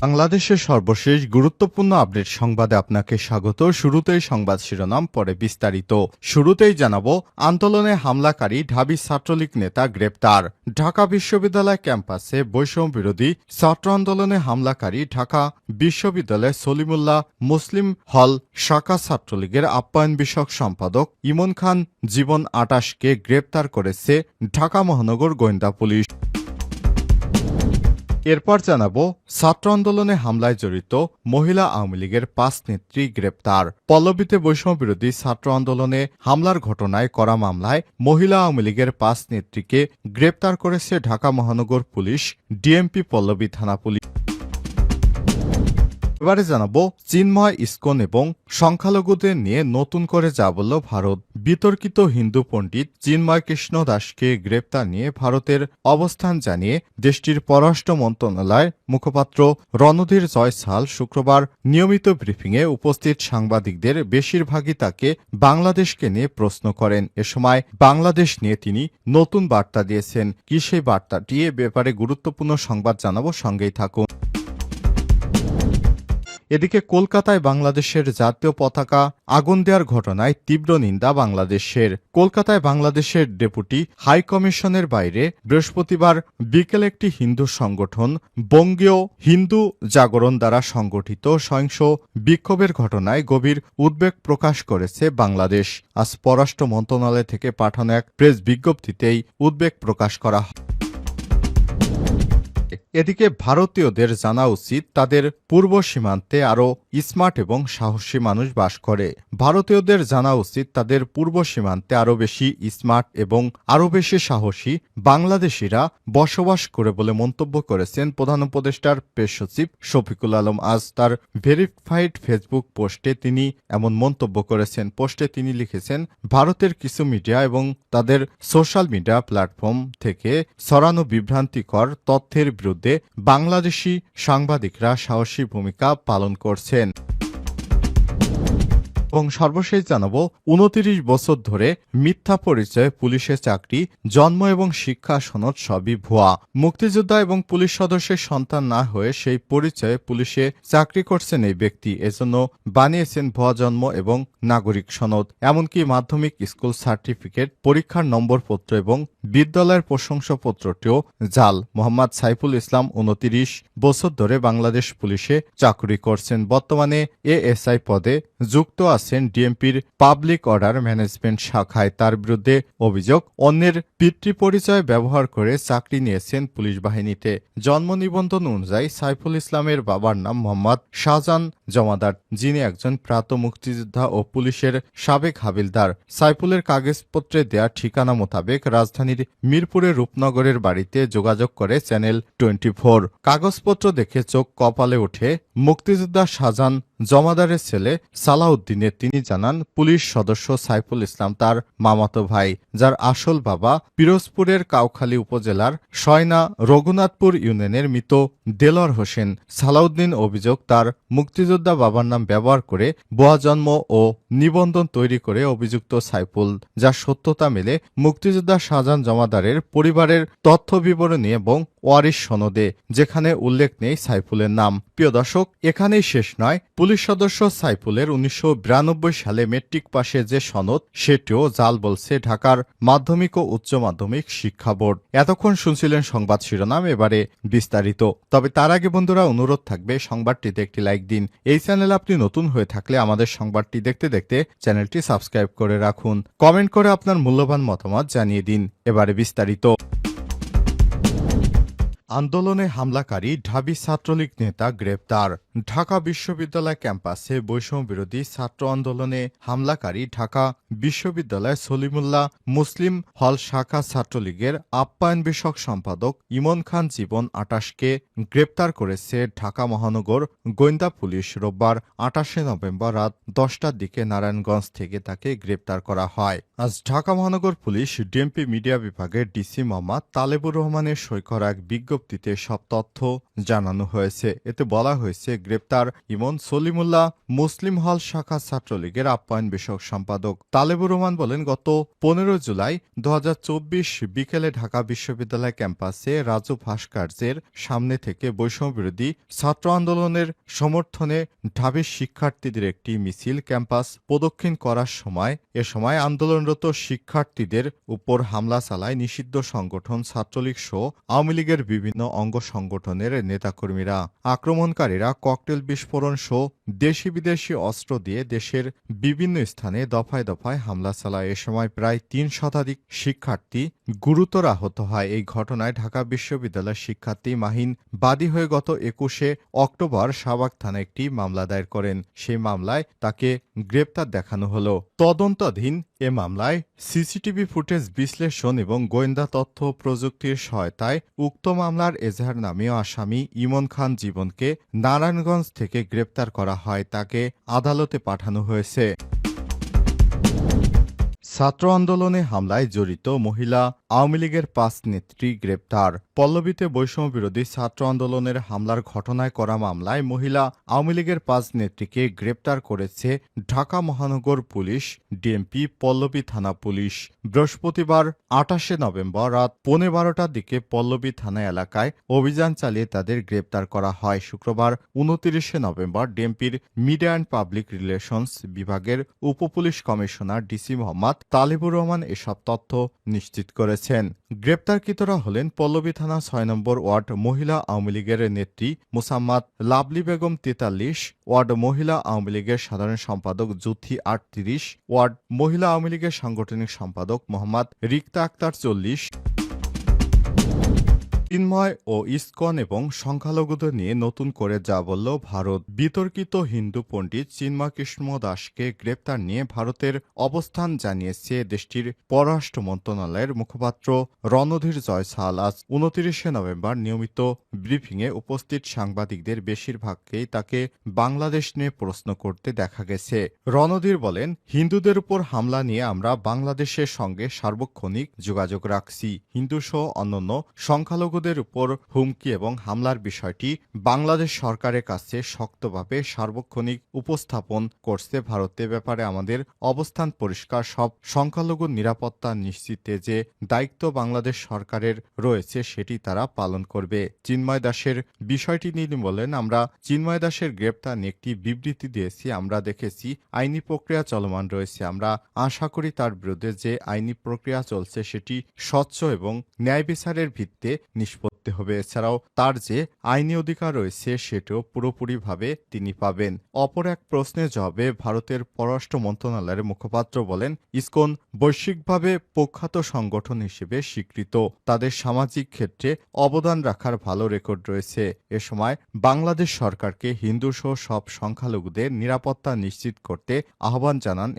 বাংলাদেশের সর্বশেষ গুরুত্বপূর্ণ আপডেট সংবাদে আপনাকে স্বাগত। শুরুতেই সংবাদ শিরোনাম, পরে বিস্তারিত। শুরুতেই জানাবো, আন্দোলনে হামলাকারী ঢাবি ছাত্রলীগ নেতা গ্রেপ্তার। ঢাকা বিশ্ববিদ্যালয় ক্যাম্পাসে বৈষম্য বিরোধী ছাত্র আন্দোলনে হামলাকারী ঢাকা বিশ্ববিদ্যালয়ের সলিমুল্লাহ মুসলিম হল শাখা ছাত্রলীগের আপ্যায়ন বিষয়ক সম্পাদক ইমন খান জীবন ২৮কে গ্রেপ্তার করেছে ঢাকা মহানগর গোয়েন্দা পুলিশ। এরপর জানাবো, ছাত্র আন্দোলনে হামলায় জড়িত মহিলা আওয়ামী লীগের ৫ নেত্রী গ্রেপ্তার। পল্লবীতে বৈষম্য বিরোধী ছাত্র আন্দোলনে হামলার ঘটনায় করা মামলায় মহিলা আওয়ামী লীগের ৫ নেত্রীকে গ্রেপ্তার করেছে ঢাকা মহানগর পুলিশ, ডিএমপি পল্লবী থানা পুলিশ। এবারে জানাবো, চিন্ময়, ইসকন এবং সংখ্যালঘুদের নিয়ে নতুন করে যা বলল ভারত। বিতর্কিত হিন্দু পণ্ডিত চিন্ময় কৃষ্ণ দাসকে গ্রেপ্তার নিয়ে ভারতের অবস্থান জানিয়ে দেশটির পররাষ্ট্র মন্ত্রণালয়ের মুখপাত্র রণধীর জয়সাল শুক্রবার নিয়মিত ব্রিফিংয়ে উপস্থিত সাংবাদিকদের বেশিরভাগই তাকে বাংলাদেশকে নিয়ে প্রশ্ন করেন। এ সময় বাংলাদেশ নিয়ে তিনি নতুন বার্তা দিয়েছেন। কি সেই বার্তাটি? এ ব্যাপারে গুরুত্বপূর্ণ সংবাদ জানাবো, সঙ্গেই থাকুন। এদিকে কলকাতায় বাংলাদেশের জাতীয় পতাকা আগুন দেওয়ার ঘটনায় তীব্র নিন্দা বাংলাদেশের। কলকাতায় বাংলাদেশের ডেপুটি হাই কমিশনের বাইরে বৃহস্পতিবার বিকেল একটি হিন্দু সংগঠন বঙ্গীয় হিন্দু জাগরণ দ্বারা সংগঠিত সহিংস বিক্ষোভের ঘটনায় গভীর উদ্বেগ প্রকাশ করেছে বাংলাদেশ। আজ পররাষ্ট্র মন্ত্রণালয় থেকে পাঠানো এক প্রেস বিজ্ঞপ্তিতেই উদ্বেগ প্রকাশ করা হয়। এদিকে ভারতীয়দের জানা উচিত তাদের পূর্ব সীমান্তে আরও স্মার্ট এবং সাহসী মানুষ বাস করে। ভারতীয়দের জানা উচিত তাদের পূর্ব সীমান্তে আরও বেশি স্মার্ট এবং আরও বেশি সাহসী বাংলাদেশিরা বসবাস করে বলে মন্তব্য করেছেন প্রধান উপদেষ্টার প্রেস সচিব শফিকুল আলম। আজ তার ভেরিফাইড ফেসবুক পোস্টে তিনি এমন মন্তব্য করেছেন। পোস্টে তিনি লিখেছেন, ভারতের কিছু মিডিয়া এবং তাদের সোশ্যাল মিডিয়া প্ল্যাটফর্ম থেকে ছড়ানো বিভ্রান্তিকর তথ্যের বিরুদ্ধে বাংলাদেশি সাংবাদিকরা সাহসী ভূমিকা পালন করছেন। এবং সর্বশেষ জানাবো, ২৯ বছর ধরে মিথ্যা পরিচয়ে পুলিশের চাকরি, জন্ম এবং শিক্ষা সনদ সবই ভুয়া। মুক্তিযোদ্ধা এবং পুলিশ সদস্যের সন্তান না হয়ে সেই পরিচয়ে পুলিশে চাকরি করছেন এই ব্যক্তি। এজন্য বানিয়েছেন ভুয়া জন্ম এবং নাগরিক সনদ। এমনকি মাধ্যমিক স্কুল সার্টিফিকেট, পরীক্ষার নম্বরপত্র এবং বিদ্যালয়ের প্রশংসাপত্রটিও জাল। মোহাম্মদ সাইফুল ইসলাম ২৯ বছর ধরে বাংলাদেশ পুলিশে চাকরি করছেন। বর্তমানে এএসআই পদে যুক্ত আছেন ডিএমপির পাবলিক অর্ডার ম্যানেজমেন্ট শাখায়। তার বিরুদ্ধে অভিযোগ, অন্যের পিতৃ পরিচয় ব্যবহার করে চাকরি নিয়েছেন পুলিশ বাহিনীতে। জন্ম নিবন্ধন অনুযায়ী সাইফুল ইসলামের বাবার নাম মোহাম্মদ শাহজাহান জমাদার, যিনি একজন প্রাত মুক্তিযোদ্ধা ও পুলিশের সাবেক হাবিলদার। সাইফুলের কাগজপত্রে দেয়া ঠিকানা মোতাবেক রাজধানীর মিরপুরের রূপনগরের বাড়িতে যোগাযোগ করে চ্যানেল 24। কাগজপত্র দেখে চোখ কপালে ওঠে মুক্তিযোদ্ধা শাহজাহান জমাদারের ছেলে সালাউদ্দিনের। তিনি জানান, পুলিশ সদস্য সাইফুল ইসলাম তার মামাতো ভাই, যার আসল বাবা পিরোজপুরের কাউখালী উপজেলার সয়না রঘুনাথপুর ইউনিয়নের মৃত দেলোয়ার হোসেন। সালাউদ্দিন অভিযোগ, তার মুক্তিযোদ্ধা বাবার নাম ব্যবহার করে ভুয়া জন্ম ও নিবন্ধন তৈরি করে অভিযুক্ত সাইফুল, যার সত্যতা মেলে মুক্তিযোদ্ধা শাহজাহান জমাদারের পরিবারের তথ্য বিবরণী এবং ওয়ারিশ সনদে, যেখানে উল্লেখ নেই সাইফুলের নাম। প্রিয় দর্শক, এখানেই শেষ নয়। পুলিশ সদস্য সাইফুলের ১৯৯২ সালে মেট্রিক পাশে যে সনদ, সেটিও জাল বলছে ঢাকার মাধ্যমিক ও উচ্চ মাধ্যমিক শিক্ষা বোর্ড। এতক্ষণ শুনছিলেন সংবাদ শিরোনাম, এবারে বিস্তারিত। তবে তার আগে বন্ধুরা, অনুরোধ থাকবে সংবাদটিতে একটি লাইক দিন। এই চ্যানেলে আপনি নতুন হয়ে থাকলে আমাদের সংবাদটি দেখতে দেখতে চ্যানেলটি সাবস্ক্রাইব করে রাখুন। কমেন্ট করে আপনার মূল্যবান মতামত জানিয়ে দিন। এবারে বিস্তারিত। আন্দোলনে হামলাকারী ঢাবি ছাত্রলীগ নেতা গ্রেপ্তার। ঢাকা বিশ্ববিদ্যালয় ক্যাম্পাসে বৈষম্য বিরোধী ছাত্র আন্দোলনে হামলাকারী ঢাকা বিশ্ববিদ্যালয় সলিমুল্লাহ মুসলিম হল শাখা ছাত্রলীগের আপ্যায়ন বিষয়ক সম্পাদক ইমন খান জীবন ২৮কে গ্রেপ্তার করেছে ঢাকা মহানগর গোয়েন্দা পুলিশ। রোববার ২৮ নভেম্বর রাত ১০টার দিকে নারায়ণগঞ্জ থেকে তাকে গ্রেপ্তার করা হয়। আজ ঢাকা মহানগর পুলিশ ডিএমপি মিডিয়া বিভাগের ডিসি মোহাম্মদ তালেবুর রহমানের সই করা এক বিজ্ঞপ্তিতে সব তথ্য জানানো হয়েছে। এতে বলা হয়েছে, গ্রেপ্তার ইমন সলিমুল্লাহ মুসলিম হল শাখা ছাত্রলীগের আপ্যায়ন বিষয়ক সম্পাদক। তালেবুর রহমান বলেন, গত 15 জুলাই 2024 বিকেলে ঢাকা বিশ্ববিদ্যালয় ক্যাম্পাসে রাজু ভাস্কর্যের সামনে থেকে বৈষম্যবিরোধী ছাত্র আন্দোলনের সমর্থনে ঢাবির শিক্ষার্থীদের একটি মিছিল ক্যাম্পাস প্রদক্ষিণ করার সময় আন্দোলনরত শিক্ষার্থীদের উপর হামলা চালায় নিষিদ্ধ সংগঠন ছাত্রলীগ সহ আওয়ামী লীগের বিভিন্ন অঙ্গ সংগঠনের নেতাকর্মীরা। আক্রমণকারীরা ককটেল বিস্ফোরণ সহ দেশি বিদেশি অস্ত্র দিয়ে দেশের বিভিন্ন স্থানে দফায় দফায় হামলা চালায়। এ সময় প্রায় 3 শতাধিক শিক্ষার্থী গুরুতর আহত হয়। এই ঘটনায় ঢাকা বিশ্ববিদ্যালয়ের শিক্ষার্থী মাহিন বাদী হয়ে গত 21শে অক্টোবর শাহবাগ থানায় একটি মামলা দায়ের করেন। সেই মামলায় তাকে গ্রেপ্তার দেখানো হলো। তদন্তাধীন এ মামলায় সিসিটিভি ফুটেজ বিশ্লেষণ এবং গোয়েন্দা তথ্য প্রযুক্তির সহায়তায় উক্ত মামলার এজাহার নামীয় আসামি ইমন খান জীবনকে নারায়ণগঞ্জ থেকে গ্রেপ্তার করা হয়। তাকে আদালতে পাঠানো হয়েছে। ছাত্র আন্দোলনে হামলায় জড়িত মহিলা আওয়ামী লীগের 5 নেত্রী গ্রেপ্তার। পল্লবীতে বৈষম্যবিরোধী ছাত্র আন্দোলনের হামলার ঘটনায় করা মামলায় মহিলা আওয়ামী লীগের 5 নেত্রীকে গ্রেপ্তার করেছে ঢাকা মহানগর পুলিশ, ডিএমপি, পল্লবী থানা পুলিশ। বৃহস্পতিবার 28শে নভেম্বর রাত 12:15টার দিকে পল্লবী থানা এলাকায় অভিযান চালিয়ে তাদের গ্রেপ্তার করা হয়। শুক্রবার 29শে নভেম্বর ডিএমপির মিডিয়া অ্যান্ড পাবলিক রিলেশনস বিভাগের উপপুলিশ কমিশনার ডিসি মোহাম্মদ তালেবুর রহমান এসব তথ্য নিশ্চিত করেছেন। গ্রেপ্তারকৃতরা হলেন পল্লবী থানা 6 নম্বর ওয়ার্ড মহিলা আওয়ামী লীগের নেত্রী মোসাম্মদ লাভলি বেগম 43, ওয়ার্ড মহিলা আওয়ামী লীগের সাধারণ সম্পাদক জুথি 38, ওয়ার্ড মহিলা আওয়ামী লীগের সাংগঠনিক সম্পাদক মোহাম্মদ রিক্তা আক্তার 40। চিন্ময় ও ইসকন এবং সংখ্যালঘুদের নিয়ে নতুন করে যা বলল ভারত। বিতর্কিত হিন্দু পণ্ডিত চিন্ময় কৃষ্ণ দাসকে গ্রেপ্তার নিয়ে ভারতের অবস্থান জানিয়েছে দেশটির পররাষ্ট্র মন্ত্রণালয়ের মুখপাত্র রণধীর জয়সাল। আজ 29শে নভেম্বর নিয়মিত ব্রিফিংয়ে উপস্থিত সাংবাদিকদের বেশিরভাগকেই তাকে বাংলাদেশ নিয়ে প্রশ্ন করতে দেখা গেছে। রণধীর বলেন, হিন্দুদের উপর হামলা নিয়ে আমরা বাংলাদেশের সঙ্গে সার্বক্ষণিক যোগাযোগ রাখছি। হিন্দুসহ অন্যান্য সংখ্যালঘু উপর হুমকি এবং হামলার বিষয়টি বাংলাদেশ সরকারের কাছে শক্তভাবে সার্বক্ষণিক উপস্থাপন করছে ভারত। এ ব্যাপারে আমাদের অবস্থান পরিষ্কার। সব সংখ্যালঘুর নিরাপত্তা নিশ্চিতে যে দায়িত্ব বাংলাদেশ সরকারের রয়েছে সেটি তারা পালন করবে। চিন্ময় দাসের বিষয়টি নিয়ে বলেন, আমরা চিন্ময় দাসের গ্রেপ্তার নিয়ে একটি বিবৃতি দিয়েছি। আমরা দেখেছি আইনি প্রক্রিয়া চলমান রয়েছে। আমরা আশা করি তার বিরুদ্ধে যে আইনি প্রক্রিয়া চলছে সেটি স্বচ্ছ এবং ন্যায় বিচারের ভিত্তিতে নিষ্পত্তি হবে। এছাড়াও তার যে আইনি অধিকার রয়েছে সেটাও পুরোপুরিভাবে তিনি পাবেন। অপর এক প্রশ্নের জবাবে ভারতের পররাষ্ট্র মন্ত্রণালয়ের মুখপাত্র বলেন, ইসকন বৈশ্বিকভাবে প্রখ্যাত সংগঠন হিসেবে স্বীকৃত। তাদের সামাজিক ক্ষেত্রে অবদান রাখার ভালো রেকর্ড রয়েছে। এ সময় বাংলাদেশ সরকারকে হিন্দুসহ সব সংখ্যালঘুদের নিরাপত্তা নিশ্চিত করতে আহ্বান জানান